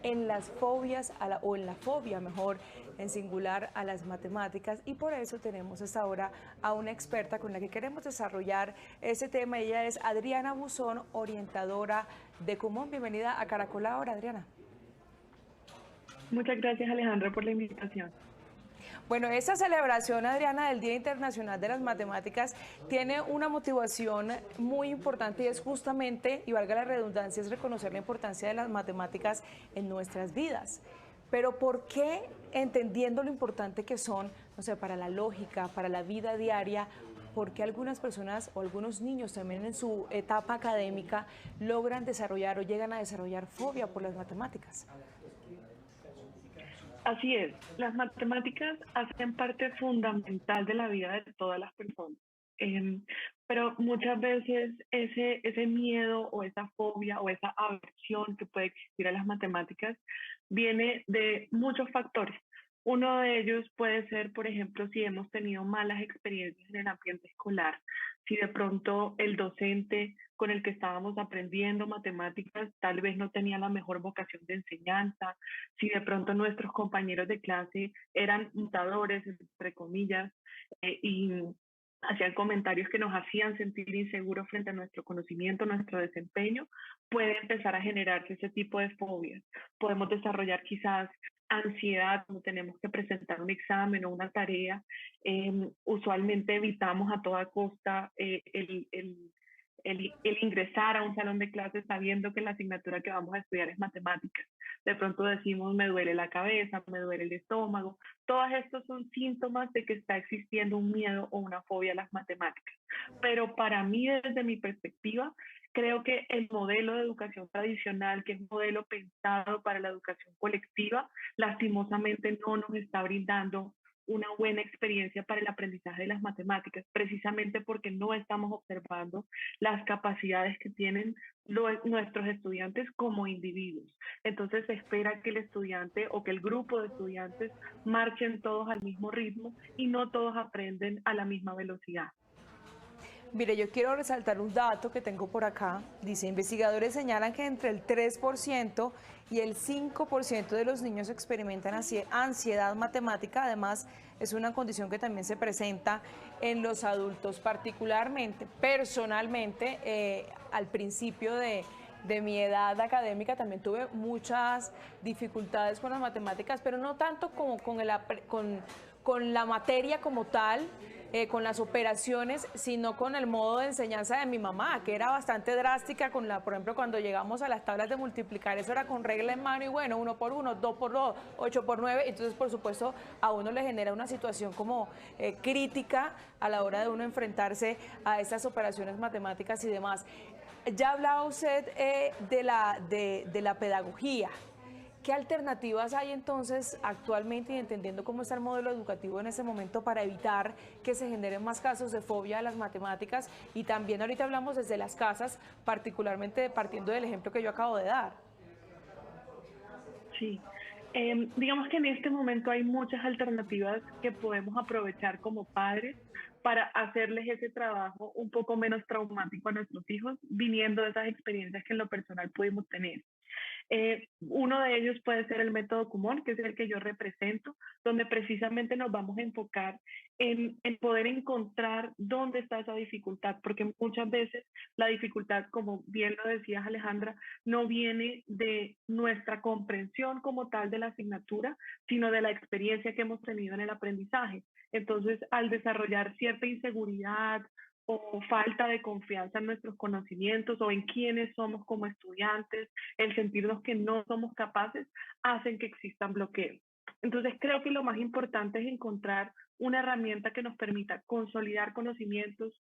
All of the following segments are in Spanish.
en las fobias o en la fobia, mejor, en singular a las matemáticas, y por eso tenemos hasta ahora a una experta con la que queremos desarrollar ese tema. Ella es Adriana Buzón, orientadora de Kumon. Bienvenida a Caracol Ahora, Adriana. Muchas gracias, Alejandra, por la invitación. Bueno, esta celebración, Adriana, del Día Internacional de las Matemáticas tiene una motivación muy importante y es justamente, y valga la redundancia, es reconocer la importancia de las matemáticas en nuestras vidas. Pero ¿por qué, entendiendo lo importante que son, no sé, para la lógica, para la vida diaria, por qué algunas personas o algunos niños también en su etapa académica logran desarrollar o llegan a desarrollar fobia por las matemáticas? Así es, las matemáticas hacen parte fundamental de la vida de todas las personas. Em, pero muchas veces ese miedo o esa fobia o esa aversión que puede existir a las matemáticas viene de muchos factores. Uno de ellos puede ser, por ejemplo, si hemos tenido malas experiencias en el ambiente escolar, si de pronto el docente con el que estábamos aprendiendo matemáticas tal vez no tenía la mejor vocación de enseñanza, si de pronto nuestros compañeros de clase eran mutadores, entre comillas, y hacían comentarios que nos hacían sentir inseguros frente a nuestro conocimiento, nuestro desempeño, puede empezar a generarse ese tipo de fobias. Podemos desarrollar quizás ansiedad cuando tenemos que presentar un examen o una tarea. Usualmente evitamos a toda costa el ingresar a un salón de clases sabiendo que la asignatura que vamos a estudiar es matemáticas. De pronto decimos, me duele la cabeza, me duele el estómago. Todos estos son síntomas de que está existiendo un miedo o una fobia a las matemáticas. Pero para mí, desde mi perspectiva, creo que el modelo de educación tradicional, que es un modelo pensado para la educación colectiva, lastimosamente no nos está brindando una buena experiencia para el aprendizaje de las matemáticas, precisamente porque no estamos observando las capacidades que tienen nuestros estudiantes como individuos. Entonces se espera que el estudiante o que el grupo de estudiantes marchen todos al mismo ritmo y no todos aprenden a la misma velocidad. Mire, yo quiero resaltar un dato que tengo por acá. Dice, investigadores señalan que entre el 3% y el 5% de los niños experimentan ansiedad matemática. Además, es una condición que también se presenta en los adultos, particularmente, personalmente, al principio de mi edad académica también tuve muchas dificultades con las matemáticas, pero no tanto como con la materia como tal, con las operaciones, sino con el modo de enseñanza de mi mamá, que era bastante drástica con por ejemplo, cuando llegamos a las tablas de multiplicar, eso era con regla en mano y bueno, 1 por 1, 2 por 2, 8 por 9. Entonces, por supuesto, a uno le genera una situación como crítica a la hora de uno enfrentarse a estas operaciones matemáticas y demás. Ya hablaba usted de la pedagogía. ¿Qué alternativas hay entonces actualmente y entendiendo cómo está el modelo educativo en ese momento para evitar que se generen más casos de fobia a las matemáticas? Y también ahorita hablamos desde las casas, particularmente partiendo del ejemplo que yo acabo de dar. Sí, digamos que en este momento hay muchas alternativas que podemos aprovechar como padres para hacerles ese trabajo un poco menos traumático a nuestros hijos, viniendo de esas experiencias que en lo personal pudimos tener. Uno de ellos puede ser el método Kumon, que es el que yo represento, donde precisamente nos vamos a enfocar en poder encontrar dónde está esa dificultad, porque muchas veces la dificultad, como bien lo decías Alejandra, no viene de nuestra comprensión como tal de la asignatura, sino de la experiencia que hemos tenido en el aprendizaje. Entonces, al desarrollar cierta inseguridad o falta de confianza en nuestros conocimientos o en quiénes somos como estudiantes, el sentirnos que no somos capaces, hacen que existan bloqueos. Entonces creo que lo más importante es encontrar una herramienta que nos permita consolidar conocimientos,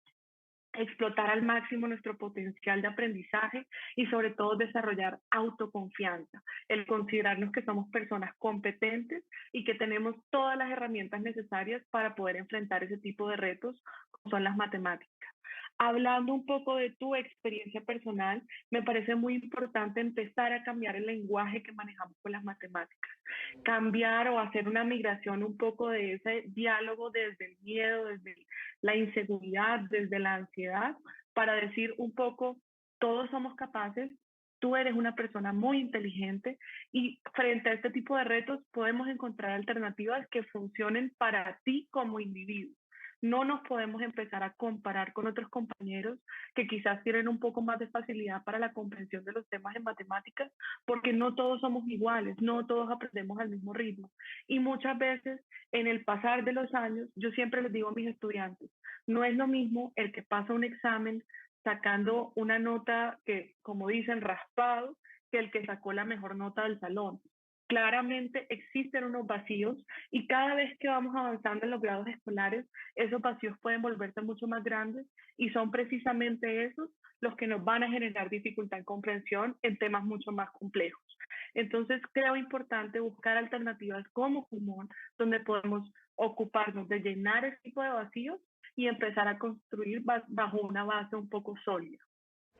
explotar al máximo nuestro potencial de aprendizaje y sobre todo desarrollar autoconfianza, el considerarnos que somos personas competentes y que tenemos todas las herramientas necesarias para poder enfrentar ese tipo de retos como son las matemáticas. Hablando un poco de tu experiencia personal, me parece muy importante empezar a cambiar el lenguaje que manejamos con las matemáticas, cambiar o hacer una migración un poco de ese diálogo desde el miedo, desde la inseguridad, desde la ansiedad, para decir un poco, todos somos capaces, tú eres una persona muy inteligente y frente a este tipo de retos podemos encontrar alternativas que funcionen para ti como individuo. No nos podemos empezar a comparar con otros compañeros que quizás tienen un poco más de facilidad para la comprensión de los temas en matemáticas, porque no todos somos iguales, no todos aprendemos al mismo ritmo. Y muchas veces, en el pasar de los años, yo siempre les digo a mis estudiantes, no es lo mismo el que pasa un examen sacando una nota que, como dicen, raspado, que el que sacó la mejor nota del salón. Claramente existen unos vacíos y cada vez que vamos avanzando en los grados escolares, esos vacíos pueden volverse mucho más grandes y son precisamente esos los que nos van a generar dificultad en comprensión en temas mucho más complejos. Entonces, creo importante buscar alternativas como Kumon, donde podemos ocuparnos de llenar ese tipo de vacíos y empezar a construir bajo una base un poco sólida.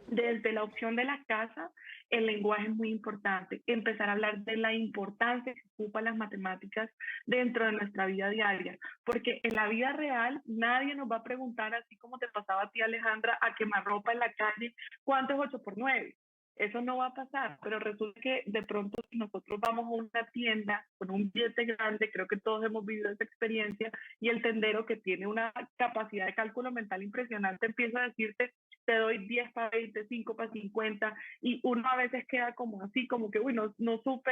Desde la opción de la casa, el lenguaje es muy importante. Empezar a hablar de la importancia que ocupan las matemáticas dentro de nuestra vida diaria, porque en la vida real nadie nos va a preguntar, así como te pasaba a ti, Alejandra, a quemarropa en la calle, ¿cuánto es 8 por 9? Eso no va a pasar, pero resulta que de pronto si nosotros vamos a una tienda con un billete grande, creo que todos hemos vivido esa experiencia, y el tendero que tiene una capacidad de cálculo mental impresionante empieza a decirte, te doy 10 para 20, 5 para 50, y uno a veces queda como así, como que, uy, no supe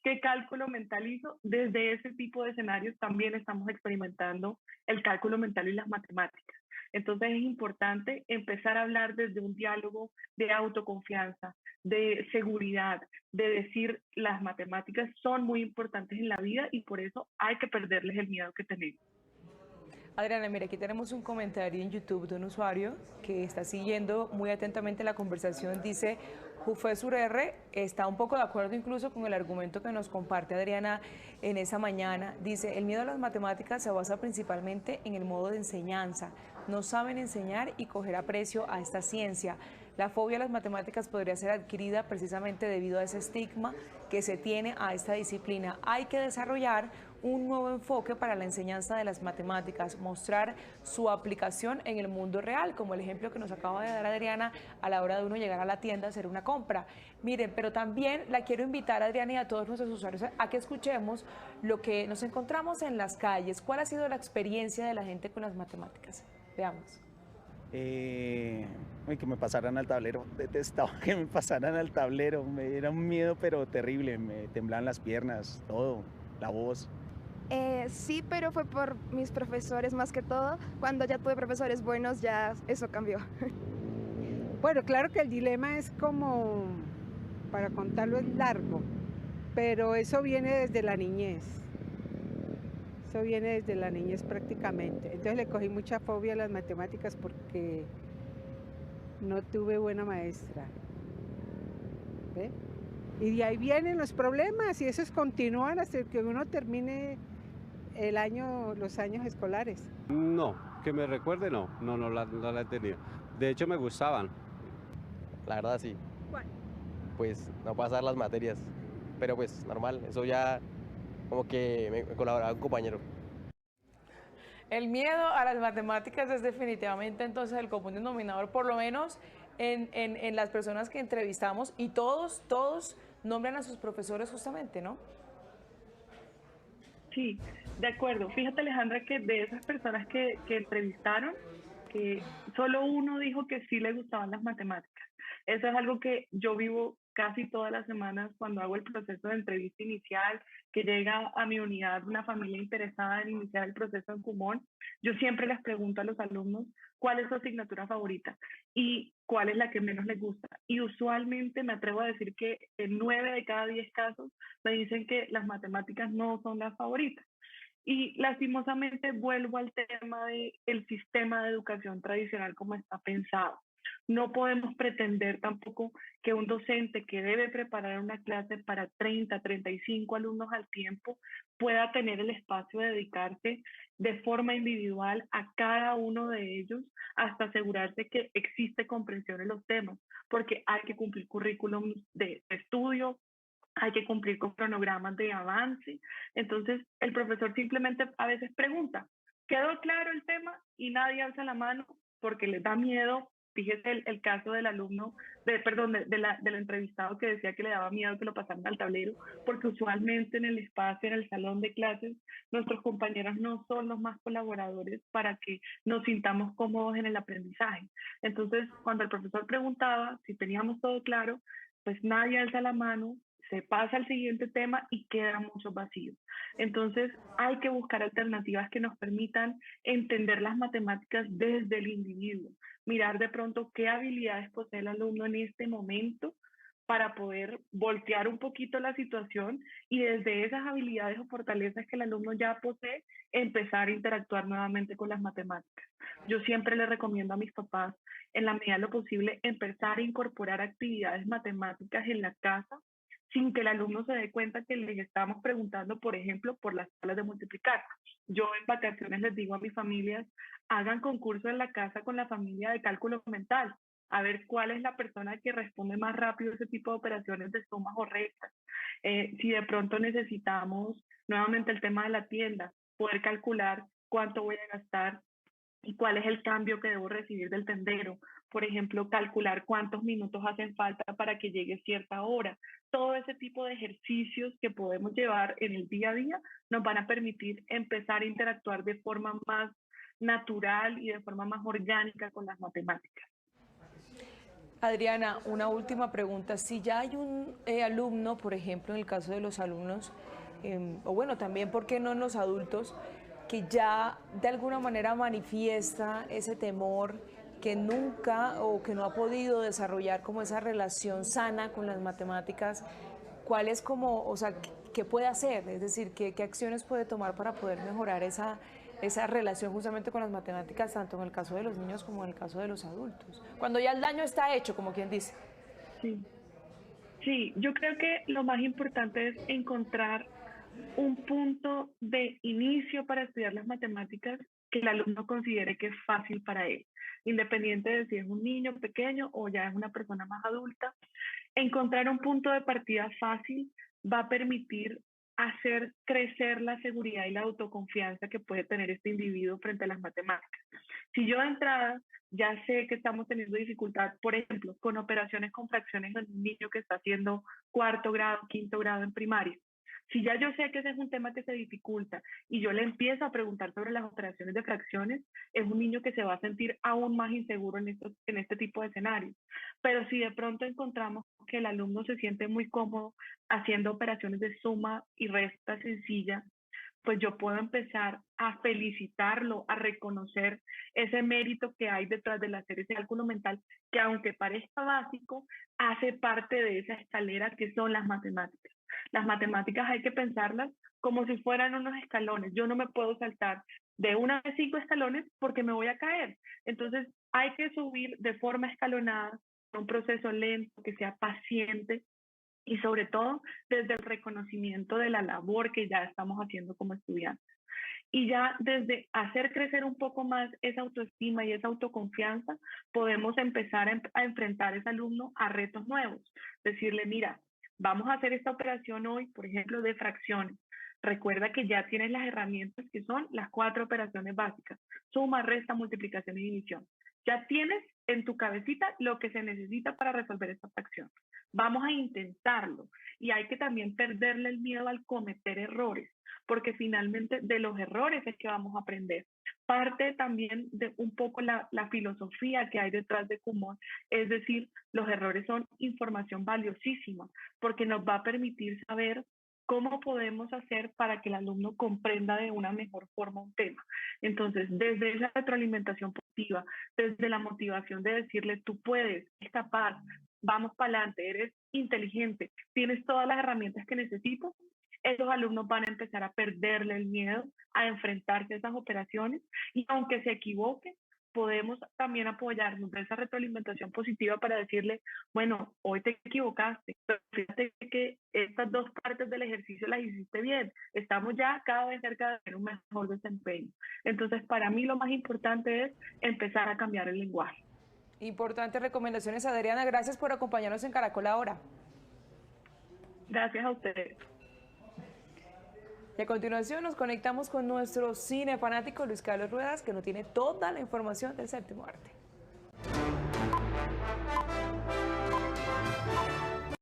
qué cálculo mental hizo. Desde ese tipo de escenarios también estamos experimentando el cálculo mental y las matemáticas. Entonces es importante empezar a hablar desde un diálogo de autoconfianza, de seguridad, de decir las matemáticas son muy importantes en la vida y por eso hay que perderles el miedo que tenemos. Adriana, mira, aquí tenemos un comentario en YouTube de un usuario que está siguiendo muy atentamente la conversación. Dice, Jufesur R está un poco de acuerdo incluso con el argumento que nos comparte Adriana en esa mañana. Dice, el miedo a las matemáticas se basa principalmente en el modo de enseñanza. No saben enseñar y coger aprecio a esta ciencia. La fobia a las matemáticas podría ser adquirida precisamente debido a ese estigma que se tiene a esta disciplina. Hay que desarrollar un nuevo enfoque para la enseñanza de las matemáticas, mostrar su aplicación en el mundo real, como el ejemplo que nos acaba de dar Adriana a la hora de uno llegar a la tienda a hacer una compra. Miren, pero también la quiero invitar, Adriana, y a todos nuestros usuarios a que escuchemos lo que nos encontramos en las calles. ¿Cuál ha sido la experiencia de la gente con las matemáticas? Veamos. Que me pasaran al tablero, detestaba que me pasaran al tablero, me era un miedo pero terrible, me temblaban las piernas, todo, la voz. Sí, pero fue por mis profesores más que todo. Cuando ya tuve profesores buenos, ya eso cambió. Bueno, claro que el dilema es como, para contarlo es largo, pero eso viene desde la niñez. Eso viene desde la niñez prácticamente. Entonces le cogí mucha fobia a las matemáticas porque no tuve buena maestra. ¿Ve? Y de ahí vienen los problemas y esos continúan hasta que uno termine los años escolares. No, que me recuerde no la he tenido. De hecho me gustaban. La verdad sí. ¿Cuál? Pues no pasar las materias, pero pues normal, eso ya como que me colaboraba un compañero. El miedo a las matemáticas es definitivamente entonces el común denominador, por lo menos en las personas que entrevistamos, y todos nombran a sus profesores justamente, ¿no? Sí, de acuerdo. Fíjate, Alejandra, que de esas personas que entrevistaron, que solo uno dijo que sí le gustaban las matemáticas. Eso es algo que yo vivo casi todas las semanas cuando hago el proceso de entrevista inicial, que llega a mi unidad una familia interesada en iniciar el proceso en Kumon. Yo siempre les pregunto a los alumnos cuál es su asignatura favorita y cuál es la que menos les gusta. Y usualmente me atrevo a decir que en 9 de cada 10 casos me dicen que las matemáticas no son las favoritas. Y lastimosamente vuelvo al tema del sistema de educación tradicional como está pensado. No podemos pretender tampoco que un docente que debe preparar una clase para 30, 35 alumnos al tiempo pueda tener el espacio de dedicarse de forma individual a cada uno de ellos hasta asegurarse que existe comprensión en los temas, porque hay que cumplir currículum de estudio, hay que cumplir con cronogramas de avance. Entonces, el profesor simplemente a veces pregunta, ¿quedó claro el tema? Y nadie alza la mano porque les da miedo fíjese el caso del alumno, del entrevistado que decía que le daba miedo que lo pasaran al tablero, porque usualmente en el espacio, en el salón de clases, nuestros compañeros no son los más colaboradores para que nos sintamos cómodos en el aprendizaje. Entonces, cuando el profesor preguntaba si teníamos todo claro, pues nadie alza la mano, se pasa al siguiente tema y quedan muchos vacíos. Entonces, hay que buscar alternativas que nos permitan entender las matemáticas desde el individuo, mirar de pronto qué habilidades posee el alumno en este momento para poder voltear un poquito la situación y desde esas habilidades o fortalezas que el alumno ya posee, empezar a interactuar nuevamente con las matemáticas. Yo siempre le recomiendo a mis papás, en la medida de lo posible, empezar a incorporar actividades matemáticas en la casa, sin que el alumno se dé cuenta que les estamos preguntando, por ejemplo, por las tablas de multiplicar. Yo en vacaciones les digo a mis familias, hagan concurso en la casa con la familia de cálculo mental, a ver cuál es la persona que responde más rápido a ese tipo de operaciones de sumas o restas. Si de pronto necesitamos, nuevamente el tema de la tienda, poder calcular cuánto voy a gastar y cuál es el cambio que debo recibir del tendero. Por ejemplo, calcular cuántos minutos hacen falta para que llegue cierta hora. Todo ese tipo de ejercicios que podemos llevar en el día a día nos van a permitir empezar a interactuar de forma más natural y de forma más orgánica con las matemáticas. Adriana, una última pregunta. Si ya hay un alumno, por ejemplo, en el caso de los alumnos, o bueno, también, ¿por qué no en los adultos, que ya de alguna manera manifiesta ese temor, que nunca o que no ha podido desarrollar como esa relación sana con las matemáticas? ¿Cuál es como, o sea, qué puede hacer? Es decir, ¿qué acciones puede tomar para poder mejorar esa relación justamente con las matemáticas, tanto en el caso de los niños como en el caso de los adultos? Cuando ya el daño está hecho, como quien dice. Sí, yo creo que lo más importante es encontrar un punto de inicio para estudiar las matemáticas que el alumno considere que es fácil para él, independiente de si es un niño pequeño o ya es una persona más adulta. Encontrar un punto de partida fácil va a permitir hacer crecer la seguridad y la autoconfianza que puede tener este individuo frente a las matemáticas. Si yo de entrada ya sé que estamos teniendo dificultad, por ejemplo, con operaciones con fracciones en un niño que está haciendo 4º grado, 5º grado en primaria, si ya yo sé que ese es un tema que se dificulta y yo le empiezo a preguntar sobre las operaciones de fracciones, es un niño que se va a sentir aún más inseguro en este tipo de escenarios. Pero si de pronto encontramos que el alumno se siente muy cómodo haciendo operaciones de suma y resta sencilla, pues yo puedo empezar a felicitarlo, a reconocer ese mérito que hay detrás de hacer ese cálculo mental, que aunque parezca básico, hace parte de esa escalera que son las matemáticas. Las matemáticas hay que pensarlas como si fueran unos escalones. Yo no me puedo saltar de 1 a 5 escalones porque me voy a caer. Entonces hay que subir de forma escalonada, un proceso lento, que sea paciente y sobre todo desde el reconocimiento de la labor que ya estamos haciendo como estudiantes. Y ya desde hacer crecer un poco más esa autoestima y esa autoconfianza, podemos empezar a enfrentar a ese alumno a retos nuevos. Decirle, mira, vamos a hacer esta operación hoy, por ejemplo, de fracciones. Recuerda que ya tienes las herramientas que son las 4 operaciones básicas: suma, resta, multiplicación y división. Ya tienes en tu cabecita lo que se necesita para resolver esta fracción. Vamos a intentarlo. Y hay que también perderle el miedo al cometer errores, porque finalmente de los errores es que vamos a aprender. Parte también de un poco la filosofía que hay detrás de Kumon, es decir, los errores son información valiosísima, porque nos va a permitir saber cómo podemos hacer para que el alumno comprenda de una mejor forma un tema. Entonces, desde esa retroalimentación positiva, desde la motivación de decirle, tú puedes, eres capaz, vamos para adelante, eres inteligente, tienes todas las herramientas que necesitas, esos alumnos van a empezar a perderle el miedo a enfrentarse a esas operaciones, y aunque se equivoquen, podemos también apoyarnos de esa retroalimentación positiva para decirle, bueno, hoy te equivocaste, pero fíjate que estas 2 partes del ejercicio las hiciste bien, estamos ya cada vez cerca de tener un mejor desempeño. Entonces, para mí lo más importante es empezar a cambiar el lenguaje. Importantes recomendaciones, Adriana. Gracias por acompañarnos en Caracol Ahora. Gracias a ustedes. Y a continuación nos conectamos con nuestro cine fanático Luis Carlos Ruedas, que nos tiene toda la información del séptimo arte.